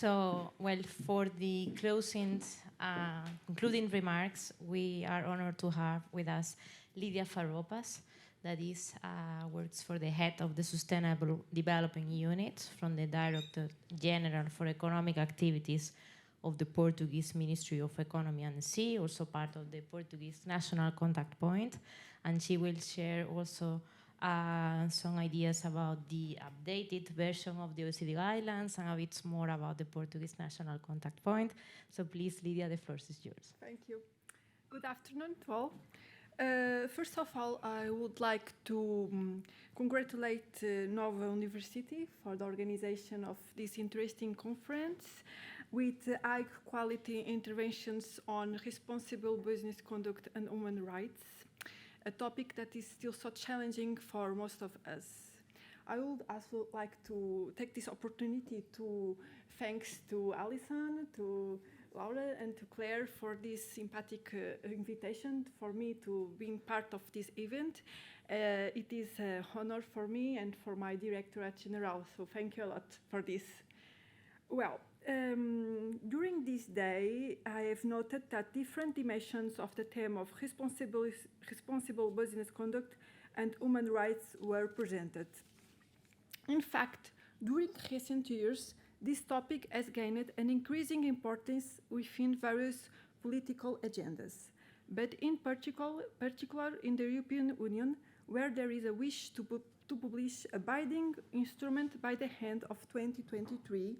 So, well, for the concluding remarks, we are honored to have with us Lídia Farropas, that is works for the head of the Sustainable Development Unit from the Directorate-General for Economic Activities of the Portuguese Ministry of Economy and Sea, also part of the Portuguese National Contact Point, and she will share also some ideas about the updated version of the OECD guidelines and a bit more about the Portuguese National Contact Point. So please, Lídia, the floor is yours. Thank you. Good afternoon to all. First of all, I would like to congratulate NOVA University for the organization of this interesting conference with high quality interventions on responsible business conduct and human rights, a topic that is still so challenging for most of us. I would also like to take this opportunity to thanks to Alison, to Laura and to Claire for this sympathetic invitation for me to be part of this event. It is an honor for me and for my Directorate-General, so thank you a lot for this. Well, during this day, I have noted that different dimensions of the theme of responsible business conduct and human rights were presented. In fact, during recent years, this topic has gained an increasing importance within various political agendas, but in particular in the European Union, where there is a wish to publish a binding instrument by the end of 2023,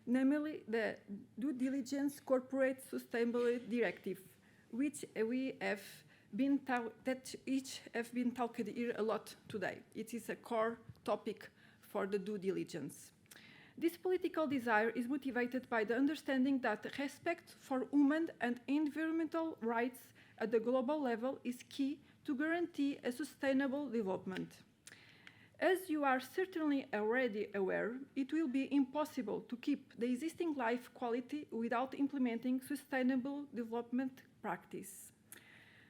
namely the Due Diligence Corporate Sustainability Directive, which we have been talked here a lot today. It is a core topic for the due diligence. This political desire is motivated by the understanding that respect for human and environmental rights at the global level is key to guarantee a sustainable development. As you are certainly already aware, it will be impossible to keep the existing life quality without implementing sustainable development practice.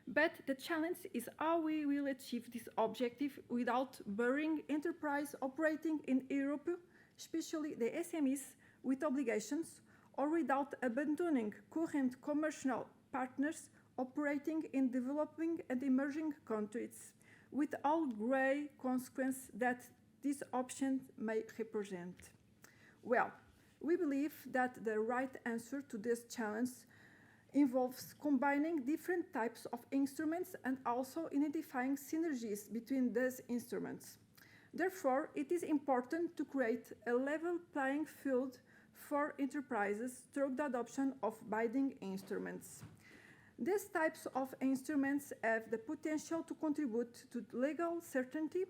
But the challenge is how we will achieve this objective without burying enterprise operating in Europe, especially the SMEs with obligations, or without abandoning current commercial partners operating in developing and emerging countries, with all grey consequences that this option may represent. Well, we believe that the right answer to this challenge involves combining different types of instruments and also identifying synergies between these instruments. Therefore, it is important to create a level playing field for enterprises through the adoption of binding instruments. These types of instruments have the potential to contribute to legal certainty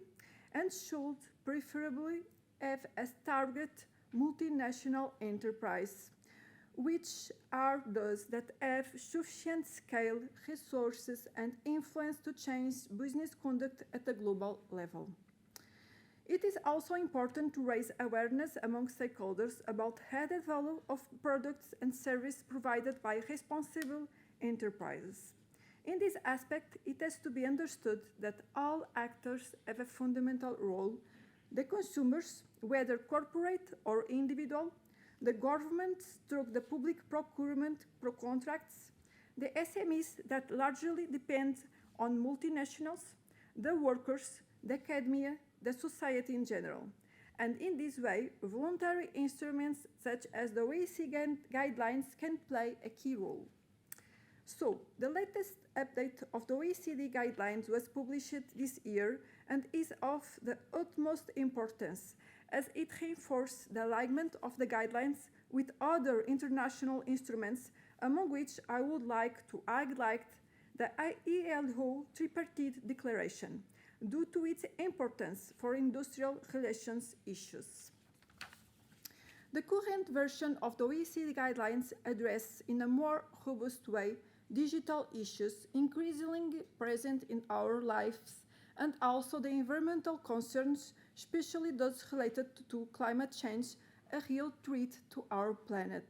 and should preferably have as target multinational enterprise, which are those that have sufficient scale, resources, and influence to change business conduct at a global level. It is also important to raise awareness among stakeholders about added value of products and services provided by responsible enterprises. In this aspect, it has to be understood that all actors have a fundamental role: the consumers, whether corporate or individual, the government through the public procurement contracts, the SMEs that largely depend on multinationals, the workers, the academia, the society in general. And in this way, voluntary instruments such as the OECD guidelines can play a key role. So, the latest update of the OECD guidelines was published this year and is of the utmost importance, as it reinforces the alignment of the guidelines with other international instruments, among which I would like to highlight the ILO Tripartite Declaration, due to its importance for industrial relations issues. The current version of the OECD guidelines addresses in a more robust way digital issues increasingly present in our lives and also the environmental concerns, especially those related to climate change, a real threat to our planet.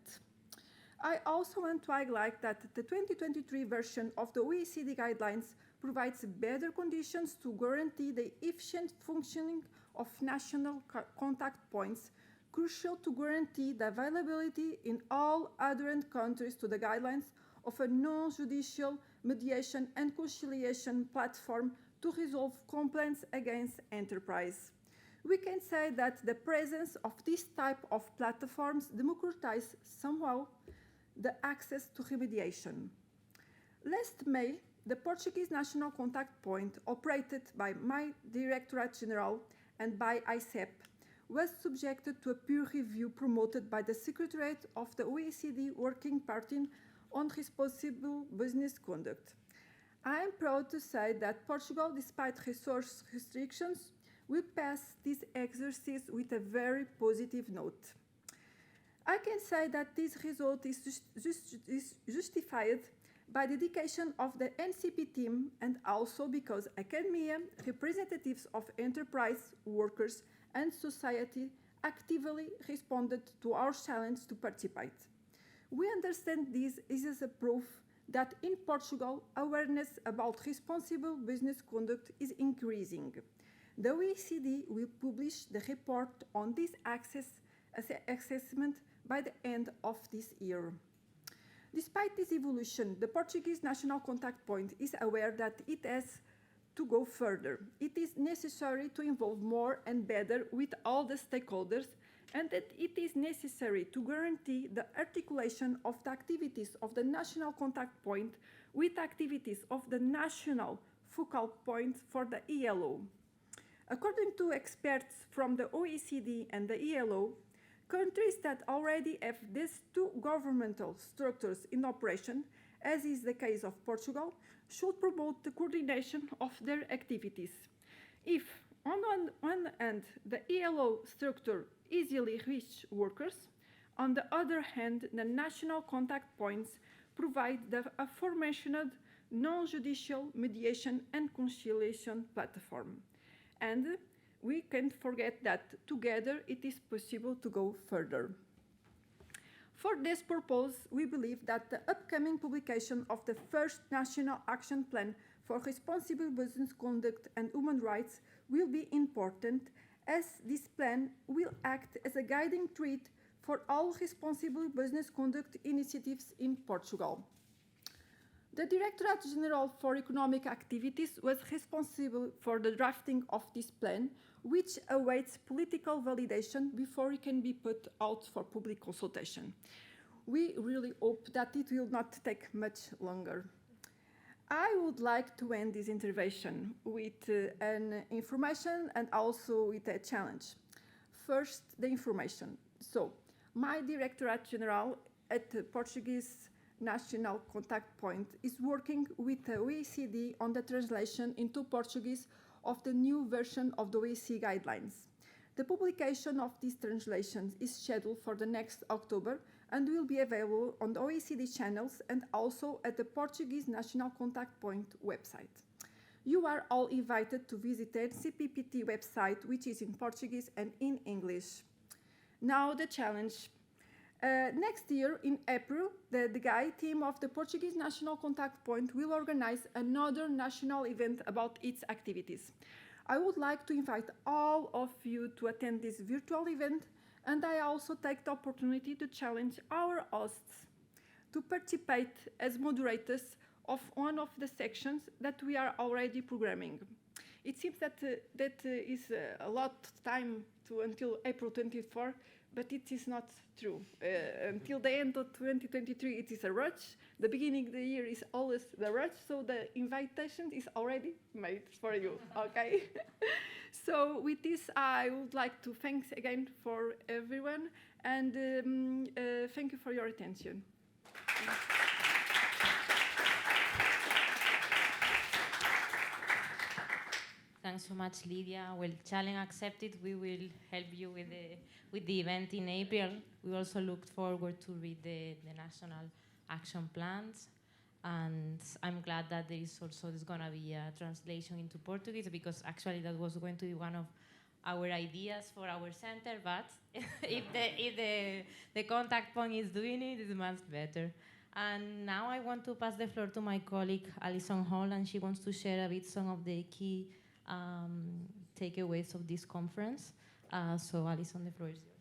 I also want to highlight that the 2023 version of the OECD guidelines provides better conditions to guarantee the efficient functioning of national contact points, crucial to guarantee the availability in all adherent countries to the guidelines of a non-judicial mediation and conciliation platform to resolve complaints against enterprise. We can say that the presence of this type of platforms democratizes somehow the access to remediation. Last May, the Portuguese National Contact Point, operated by my Directorate-General and by ICEP, was subjected to a peer review promoted by the Secretariat of the OECD Working Party on Responsible Business Conduct. I am proud to say that Portugal, despite resource restrictions, will pass this exercise with a very positive note. I can say that this result is justified by the dedication of the NCP team and also because academia, representatives of enterprise, workers, and society actively responded to our challenge to participate. We understand this is a proof that in Portugal, awareness about responsible business conduct is increasing. The OECD will publish the report on this assessment by the end of this year. Despite this evolution, the Portuguese National Contact Point is aware that it has to go further. It is necessary to involve more and better with all the stakeholders, and that it is necessary to guarantee the articulation of the activities of the National Contact Point with activities of the National Focal Point for the ELO. According to experts from the OECD and the ELO, countries that already have these two governmental structures in operation, as is the case of Portugal, should promote the coordination of their activities. If, on one hand, the ELO structure easily reaches workers, on the other hand, the national contact points provide the aforementioned non-judicial mediation and conciliation platform. And we can't forget that together it is possible to go further. For this purpose, we believe that the upcoming publication of the first National Action Plan for Responsible Business Conduct and Human Rights will be important, as this plan will act as a guiding thread for all responsible business conduct initiatives in Portugal. The Directorate-General for Economic Activities was responsible for the drafting of this plan, which awaits political validation before it can be put out for public consultation. We really hope that it will not take much longer. I would like to end this intervention with an information and also with a challenge. First, the information. So, my Directorate-General at the Portuguese National Contact Point is working with the OECD on the translation into Portuguese of the new version of the OECD guidelines. The publication of these translations is scheduled for the next October and will be available on the OECD channels and also at the Portuguese National Contact Point website. You are all invited to visit the CPPT website, which is in Portuguese and in English. Now the challenge. Next year, in April, the GAI team of the Portuguese National Contact Point will organize another national event about its activities. I would like to invite all of you to attend this virtual event, and I also take the opportunity to challenge our hosts to participate as moderators of one of the sections that we are already programming. It seems that is a lot of time until April 24, but it is not true. Until the end of 2023, it is a rush. The beginning of the year is always the rush, so the invitation is already made for you, okay? So with this, I would like to thank again for everyone, and thank you for your attention. Thanks so much, Lydia. Well, challenge accepted. We will help you with the event in April. We also look forward to read the national action plans. And I'm glad that there is going to be a translation into Portuguese, because actually that was going to be one of our ideas for our center. But if the contact point is doing it, it's much better. And now I want to pass the floor to my colleague, Alison Holm, and she wants to share a bit some of the key takeaways of this conference. So, Alison, the floor is yours.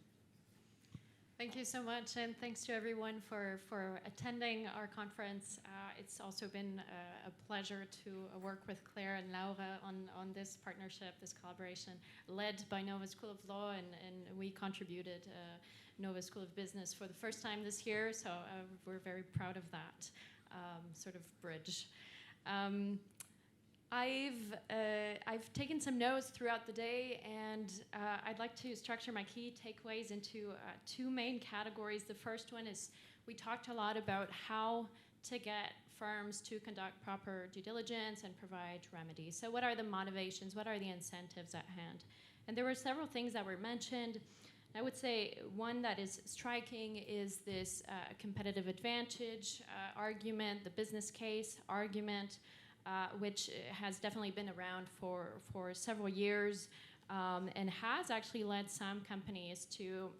Thank you so much, and thanks to everyone for attending our conference. It's also been a pleasure to work with Claire and Laura on this partnership, this collaboration, led by NOVA School of Law, and we contributed NOVA School of Business for the first time this year, so we're very proud of that sort of bridge. I've taken some notes throughout the day, and I'd like to structure my key takeaways into two main categories. The first one is we talked a lot about how to get firms to conduct proper due diligence and provide remedies. So what are the motivations? What are the incentives at hand? And there were several things that were mentioned. I would say one that is striking is this competitive advantage argument, the business case argument, which has definitely been around for several years and has actually led some companies to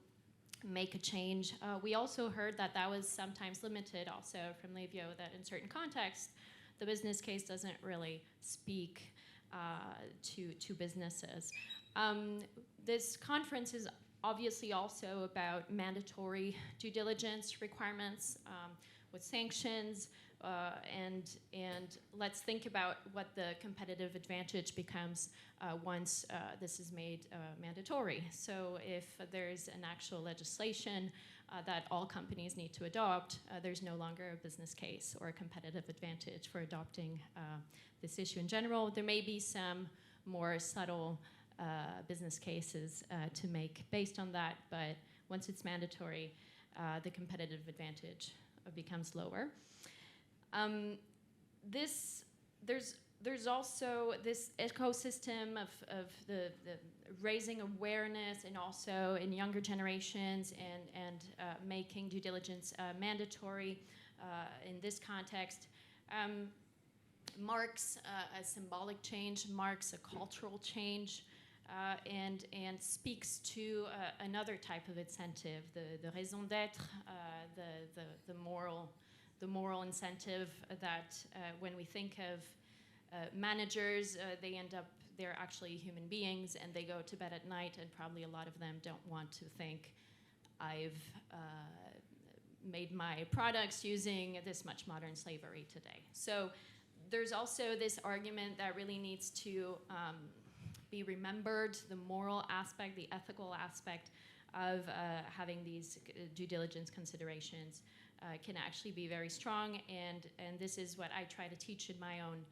make a change. We also heard that that was sometimes limited also from Livio, that in certain contexts, the business case doesn't really speak to businesses. This conference is obviously also about mandatory due diligence requirements with sanctions, and let's think about what the competitive advantage becomes once this is made mandatory. So if there's an actual legislation that all companies need to adopt, there's no longer a business case or a competitive advantage for adopting this issue in general. There may be some more subtle business cases to make based on that, but once it's mandatory, the competitive advantage becomes lower. There's also this ecosystem of the raising awareness, and also in younger generations, and making due diligence mandatory in this context. Marks a symbolic change, marks a cultural change, and speaks to another type of incentive, the raison d'être, the moral incentive that when we think of managers, they're actually human beings, and they go to bed at night, and probably a lot of them don't want to think, I've made my products using this much modern slavery today. So there's also this argument that really needs to be remembered, the moral aspect, the ethical aspect of having these due diligence considerations can actually be very strong, and this is what I try to teach in my own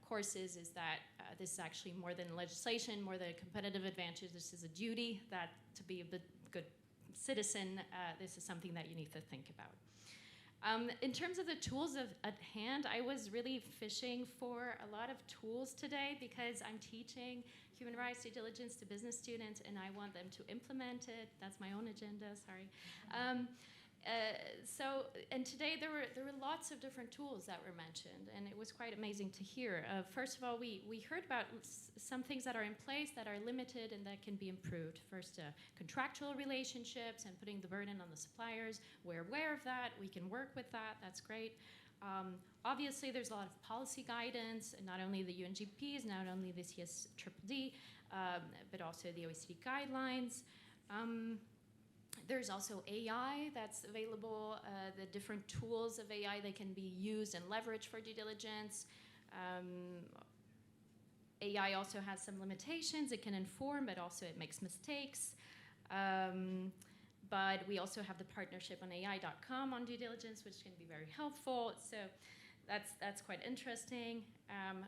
courses, is that this is actually more than legislation, more than a competitive advantage. This is a duty that to be a good citizen, this is something that you need to think about. In terms of the tools at hand, I was really fishing for a lot of tools today because I'm teaching human rights due diligence to business students, and I want them to implement it. That's my own agenda, sorry. And today there were lots of different tools that were mentioned, and it was quite amazing to hear. First of all, we heard about some things that are in place that are limited and that can be improved. First, contractual relationships and putting the burden on the suppliers. We're aware of that. We can work with that. That's great. Obviously, there's a lot of policy guidance, and not only the UNGPs, not only the CSDDD, but also the OECD guidelines. There's also AI that's available, the different tools of AI that can be used and leveraged for due diligence. AI also has some limitations. It can inform, but also it makes mistakes. But we also have the partnership on AI.com on due diligence, which can be very helpful. So that's quite interesting.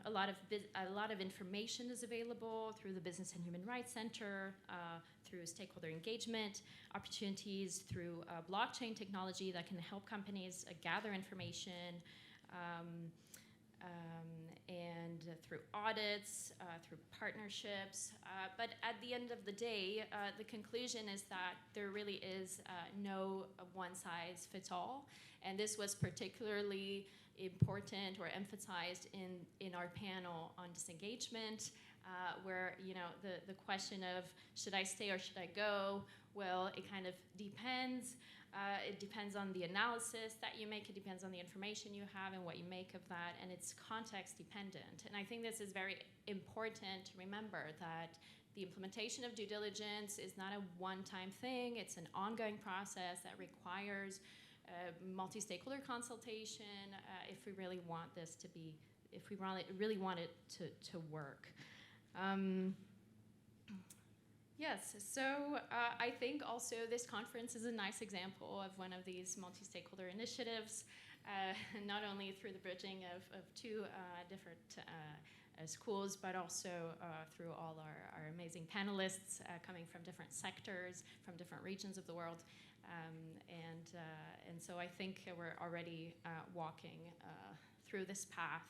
A lot of information is available through the Business and Human Rights Center, through stakeholder engagement opportunities, through blockchain technology that can help companies gather information, and through audits, through partnerships. But at the end of the day, the conclusion is that there really is no one-size-fits-all. And this was particularly important or emphasized in our panel on disengagement, where the question of should I stay or should I go? Well, it kind of depends. It depends on the analysis that you make. It depends on the information you have and what you make of that, and it's context dependent. And I think this is very important to remember, that the implementation of due diligence is not a one-time thing. It's an ongoing process that requires multi-stakeholder consultation if we really want this to be, if we really want it to work. Yes, so I think also this conference is a nice example of one of these multi-stakeholder initiatives, not only through the bridging of two different schools, but also through all our amazing panelists coming from different sectors, from different regions of the world. And so I think we're already walking through this path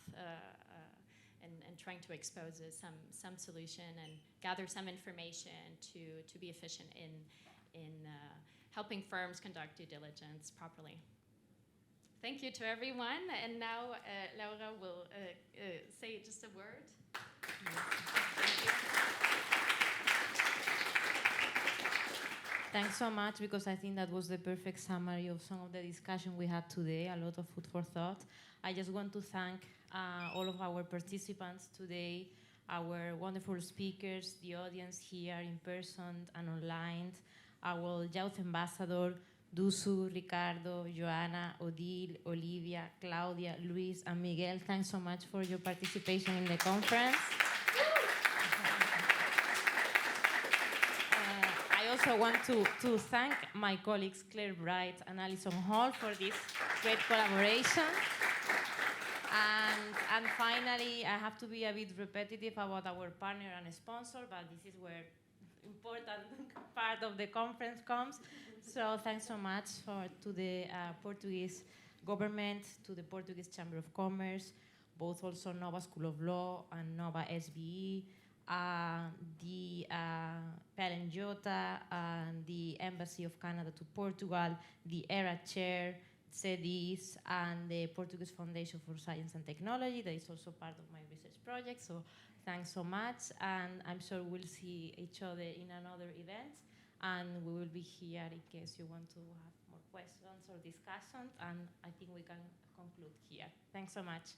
and trying to expose some solution and gather some information to be efficient in helping firms conduct due diligence properly. Thank you to everyone. And now Laura will say just a word. Thank you. Thanks so much, because I think that was the perfect summary of some of the discussion we had today, a lot of food for thought. I just want to thank all of our participants today, our wonderful speakers, the audience here in person and online, our youth ambassador, Dusu, Ricardo, Joanna, Odile, Olivia, Claudia, Luis, and Miguel. Thanks so much for your participation in the conference. I also want to thank my colleagues Claire Bright and Alison Holm for this great collaboration. And finally, I have to be a bit repetitive about our partner and sponsor, but this is where important part of the conference comes. So thanks so much to the Portuguese government, to the Portuguese Chamber of Commerce, both also NOVA School of Law and NOVA SBE, the PLNJ, and the Embassy of Canada to Portugal, the ERA Chair, CEDIS, and the Portuguese Foundation for Science and Technology. That is also part of my research project. So thanks so much, and I'm sure we'll see each other in another event, and we will be here in case you want to have more questions or discussions, and I think we can conclude here. Thanks so much.